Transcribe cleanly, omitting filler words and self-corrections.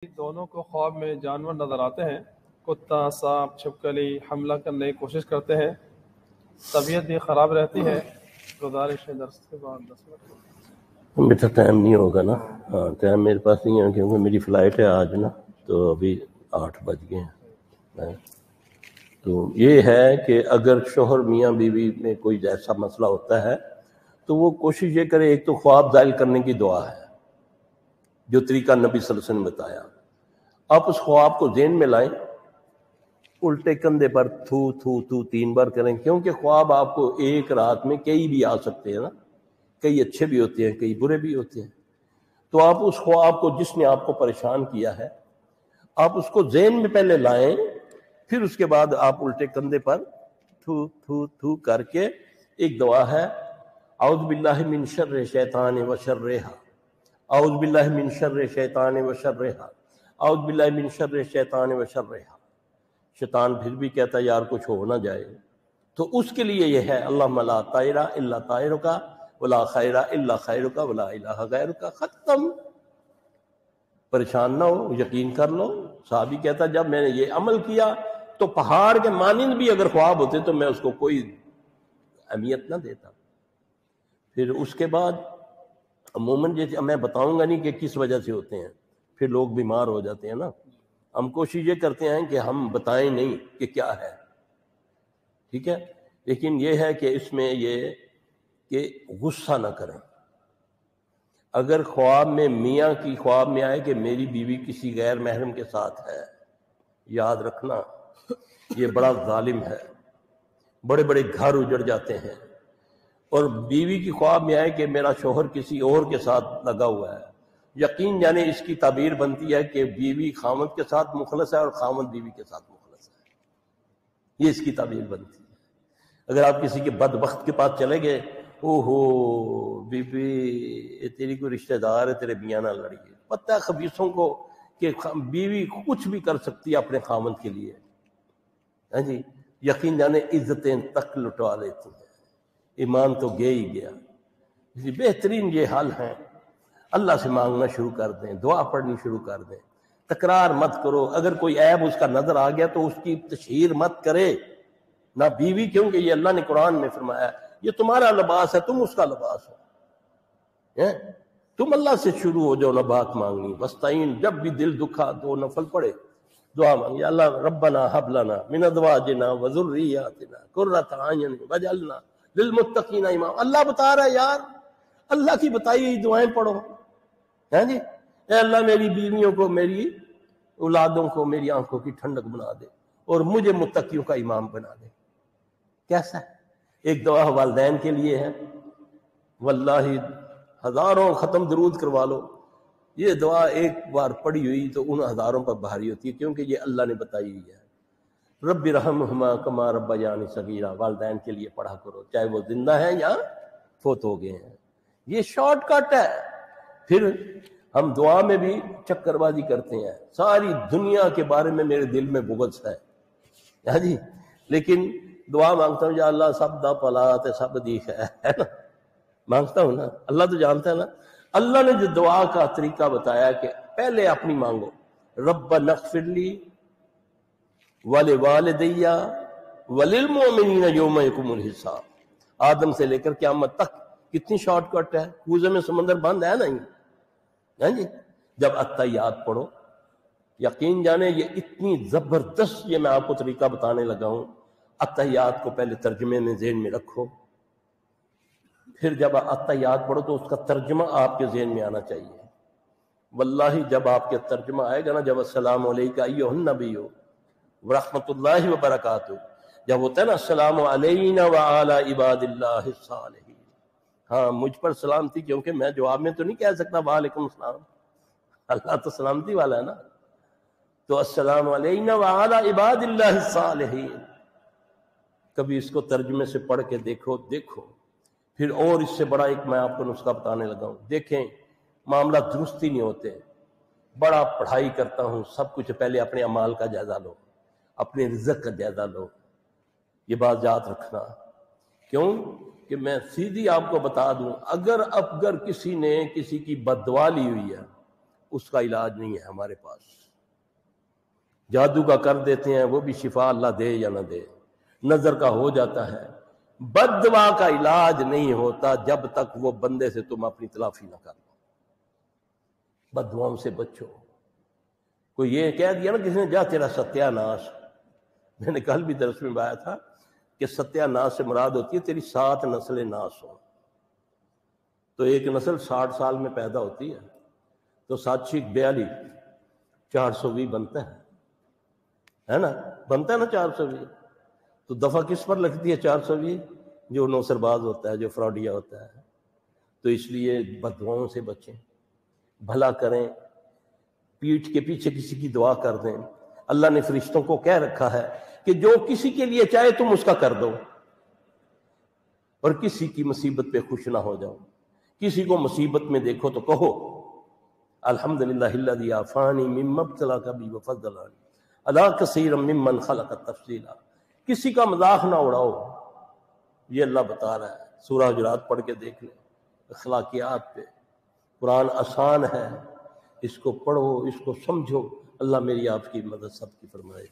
دونوں کو خواب میں جانور نظر آتے ہیں۔ کتا، سانپ، چھپکلی حملہ کرنے کی کوشش کرتے ہیں۔ طبیعت بھی خراب رہتی ہے۔ گزارش ہے درس کے بعد 10 منٹ۔ بیٹا ٹائم نہیں ہوگا نا؟ ہاں ٹائم میرے پاس نہیں ہے کیونکہ میری فلائٹ ہے آج نا، تو ابھی 8 بج گئے ہیں۔ تو یہ ہے کہ اگر شوہر میاں بیوی میں کوئی ایسا مسئلہ ہوتا ہے تو وہ کوشش یہ کرے، ایک تو خواب ظاہر کرنے کی دعا ہے جو طریقہ نبی صلی اللہ علیہ وسلم نے بتایا۔ آپ اس خواب کو ذہن میں لائیں، الٹے کندھے پر تھو تھو تھو 3 بار کریں، کیونکہ خواب آپ کو ایک رات میں کئی بھی آ سکتے ہیں نا، کئی اچھے بھی ہوتے ہیں، کئی برے بھی ہوتے ہیں۔ تو آپ اس خواب کو جس نے آپ کو پریشان کیا ہے، آپ اس کو ذہن میں پہلے لائیں، پھر اس کے بعد آپ الٹے کندھے پر تھو تھو تھو کر کے ایک دعا ہے، اعوذ باللہ من شر شیطان و شرہا، اعوذ باللہ من شر شیطان و شرہا، اعوذ باللہ من شر شیطان و شرہا۔ شیطان پھر بھی کہتا ہے یار کچھ ہو نہ جائے، تو اس کے لیے یہ ہے اللہم لا طائر الا طائرک ولا خیر الا خیرک ولا الہ غیرک۔ ختم۔ پریشان نہ ہو، یقین کر لو۔ صحابی کہتا جب میں نے یہ عمل کیا تو پہاڑ کے مانند بھی اگر خواب ہوتے تو میں اس کو کوئی اہمیت نہ دیتا۔ پھر اس کے بعد عموماً جیسے میں بتاؤں گا نہیں کہ کس وجہ سے ہوتے ہیں، پھر لوگ بیمار ہو جاتے ہیں نا۔ ہم کوشش یہ کرتے ہیں کہ ہم بتائیں نہیں کہ کیا ہے، ٹھیک ہے، لیکن یہ ہے کہ اس میں یہ کہ غصہ نہ کریں۔ اگر خواب میں میاں کی خواب میں آئے کہ میری بیوی کسی غیر محرم کے ساتھ ہے، یاد رکھنا یہ بڑا ظالم ہے، بڑے بڑے گھر اجڑ جاتے ہیں۔ اور بیوی کی خواب میں آئے کہ میرا شوہر کسی اور کے ساتھ لگا ہوا ہے، یقین جانے اس کی تعبیر بنتی ہے کہ بیوی خاوند کے ساتھ مخلص ہے اور خاوند بیوی کے ساتھ مخلص ہے، یہ اس کی تعبیر بنتی ہے۔ اگر آپ کسی کے بدبخت کے پاس چلے گئے، او ہو بی بی تیری کوئی رشتہ دار ہے، تیرے میاں نہ لڑیے، پتہ ہے خبیثوں کو کہ بیوی کچھ بھی کر سکتی ہے اپنے خاوند کے لیے، ہاں جی، یقین جانے عزتیں تک لٹوا لیتی ہیں، ایمان تو گیا ہی گیا۔ بہترین یہ حل ہے، اللہ سے مانگنا شروع کر دیں، دعا پڑھنی شروع کر دیں، تکرار مت کرو۔ اگر کوئی عیب اس کا نظر آ گیا تو اس کی تشہیر مت کرے نہ بیوی، کیونکہ یہ اللہ نے قرآن میں فرمایا ہے یہ تمہارا لباس ہے، تم اس کا لباس ہو۔ تم اللہ سے شروع ہو جاؤ نہ بات مانگنی، وستعین، جب بھی دل دکھا 2 نفل پڑھے دعا مانگی، اللہ ربنا حب لنا من ازواجنا وذریاتنا قرۃ اعین واجعلنا للمتقین اماما۔ اللہ بتا رہا ہے یار، اللہ کی بتائی ہوئی دعائیں پڑھو، ہیں جی، اے اللہ میری بیویوں کو، میری اولادوں کو میری آنکھوں کی ٹھنڈک بنا دے اور مجھے متقیوں کا امام بنا دے۔ کیسا ہے؟ ایک دعا والدین کے لیے ہے، واللہ ہزاروں ختم درود کروا لو، یہ دعا ایک بار پڑھی ہوئی تو ان ہزاروں پر بھاری ہوتی ہے، کیونکہ یہ اللہ نے بتائی ہوئی ہے۔ رب ارحمہما کما ربیانی صغیرا، والدین کے لیے پڑھا کرو چاہے وہ زندہ ہیں یا فوت ہو گئے ہیں، یہ شارٹ کٹ ہے۔ پھر ہم دعا میں بھی چکر بازی کرتے ہیں، ساری دنیا کے بارے میں میرے دل میں بغض ہے، ہاں جی، لیکن دعا مانگتا ہوں یا اللہ سب دا پلا تے سب دی خیر، ہے نا، مانگتا ہوں نا، اللہ تو جانتا ہے نا۔ اللہ نے جو دعا کا طریقہ بتایا کہ پہلے اپنی مانگو، ربنا اغفر لی ولوالدی وللمؤمنین یوم یقوم الحساب، آدم سے لے کر قیامت تک کتنی شارٹ کٹ ہے، کوزے میں سمندر بند ہے نہیں، ہاں جی۔ جب التحیات پڑھو، یقین جانے یہ اتنی زبردست، یہ میں آپ کو طریقہ بتانے لگا ہوں، التحیات کو پہلے ترجمے میں ذہن میں رکھو، پھر جب التحیات پڑھو تو اس کا ترجمہ آپ کے ذہن میں آنا چاہیے۔ واللہ جب آپ کے ترجمہ آئے گا نا، جب السلام علیکم ایھا النبی ورحمۃ اللہ وبرکاتہ، جب ہوتا ہے نا السلام علینا وعلی عباد اللہ الصالحین، ہاں مجھ پر سلامتی، کیونکہ میں جواب میں تو نہیں کہہ سکتا وعلیکم السلام، اللہ تو سلامتی والا ہے نا، تو السلام علینا وعلی عباد اللہ الصالحین، کبھی اس کو ترجمے سے پڑھ کے دیکھو۔ پھر اور اس سے بڑا ایک میں آپ کو نسخہ بتانے لگا ہوں، دیکھیں معاملہ درست ہی نہیں ہوتے، بڑا پڑھائی کرتا ہوں سب کچھ، پہلے اپنے اعمال کا جائزہ لو، اپنے رزق کا جائزہ لو، یہ بات یاد رکھنا۔ کیوں کہ میں سیدھی آپ کو بتا دوں، اگر کسی نے کسی کی بد دعا لی ہوئی ہے اس کا علاج نہیں ہے ہمارے پاس. جادو کا کر دیتے ہیں، وہ بھی شفا اللہ دے یا نہ دے. نظر کا ہو جاتا ہے. بد دعا کا علاج نہیں ہوتا جب تک وہ بندے سے تم اپنی تلافی نہ کر لو. بد دعاؤں سے بچو. کوئی یہ کہہ دیا نا کسی نے جا تیرا ستیہ ناش. میں نے کل بھی درس میں بتایا تھا کہ ستیہ ناش سے مراد ہوتی ہے تیری 7 نسلیں ناش ہوں. تو ایک نسل 60 سال میں پیدا ہوتی ہے تو 7 × 42 420 بنتا ہے نا، بنتا ہے نا 420. تو دفعہ کس پر لگتی ہے 420؟ جو نوسرباز ہوتا ہے، جو فراڈیا ہوتا ہے. تو اس لیے بددعاؤں سے بچیں، بھلا کریں، پیٹھ کے پیچھے کسی کی دعا کر دیں. اللہ نے فرشتوں کو کہہ رکھا ہے کہ جو کسی کے لیے چاہے تم اس کا کر دو، اور کسی کی مصیبت پہ خوش نہ ہو جاؤ. کسی کو مصیبت میں دیکھو تو کہو الحمدللہ الذی عافانی مما ابتلاک بہ وفضلنی علی کثیر ممن خلق تفضیلا. کسی کا مذاق نہ اڑاؤ. یہ اللہ بتا رہا ہے. سورہ حجرات پڑھ کے دیکھ لیں اخلاقیات پہ. قرآن آسان ہے، اس کو پڑھو، اس کو سمجھو. اللہ میری آپ کی مدد سب کی فرمائے.